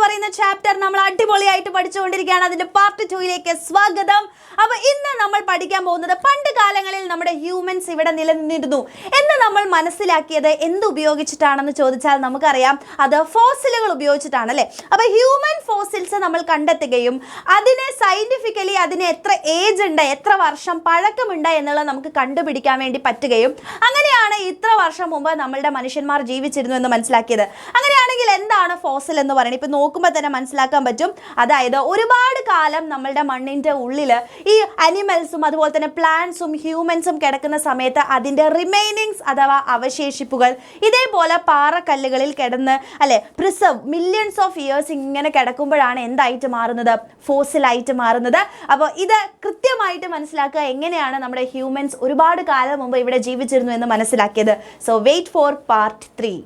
പറയുന്ന ചാപ്റ്റർ നമ്മൾ അടിപൊളിയായിട്ട് പഠിച്ചുകൊണ്ടിരിക്കുകയാണ്. അതിന്റെ പാർട്ട് 2യിലേക്ക് സ്വാഗതം. അപ്പോൾ ഇന്ന് നമ്മൾ പഠിക്കാൻ പോകുന്നത് പണ്ട് കാലങ്ങളിൽ നമ്മുടെ ഹ്യൂമൻസ് ഇവിടെ നിലനിന്നിരുന്നു എന്ന് നമ്മൾ മനസ്സിലാക്കിയത് എന്ത് ഉപയോഗിച്ചിട്ടാണെന്ന് ചോദിച്ചാൽ നമുക്കറിയാം, അത് ഫോസിലുകൾ ഉപയോഗിച്ചിട്ടാണ് അല്ലേ. അപ്പോൾ ഹ്യൂമൻ ഫോസിൽസ് നമ്മൾ കണ്ടെത്തുകയും അതിനെ സയന്റിഫിക്കലി അതിന് എത്ര ഏജ് ഉണ്ട്, എത്ര വർഷം പഴക്കമുണ്ട് എന്നുള്ളത് നമുക്ക് കണ്ടുപിടിക്കാൻ വേണ്ടി പറ്റുകയും അങ്ങനെയാണ് ഇത്ര വർഷം മുമ്പ് നമ്മളുടെ മനുഷ്യന്മാർ ജീവിച്ചിരുന്നു എന്ന് മനസ്സിലാക്കിയത്. അങ്ങനെയാണെങ്കിൽ എന്താണ് ഫോസിൽ എന്ന് പറയുന്നത്? ഇപ്പം നോക്കുമ്പോൾ തന്നെ മനസ്സിലാക്കാൻ പറ്റും. അതായത് ഒരുപാട് കാലം നമ്മളുടെ മണ്ണിൻ്റെ ഉള്ളിൽ ഈ അനിമൽസും അതുപോലെ തന്നെ പ്ലാന്റ്സും ഹ്യൂമൻസും കിടക്കുന്ന സമയത്ത് അതിൻ്റെ റിമൈനിങ്സ് അഥവാ അവശേഷിപ്പുകൾ ഇതേപോലെ പാറക്കല്ലുകളിൽ കിടന്ന് അല്ലെ പ്രിസർവ് മില്യൺസ് ഓഫ് ഇയേഴ്സ് ഇങ്ങനെ കിടക്കുമ്പോഴാണ് എന്തായിട്ട് മാറുന്നത്? ഫോസിലായിട്ട് മാറുന്നത്. അപ്പോൾ ഇത് കൃത്യമായിട്ട് മനസ്സിലാക്കുക എങ്ങനെയാണ് നമ്മുടെ ഹ്യൂമൻസ് ഒരുപാട് കാലം മുമ്പ് ഇവിടെ ജീവിച്ചിരുന്നു എന്ന് മനസ്സിലാക്കിയത്. So wait for part 3.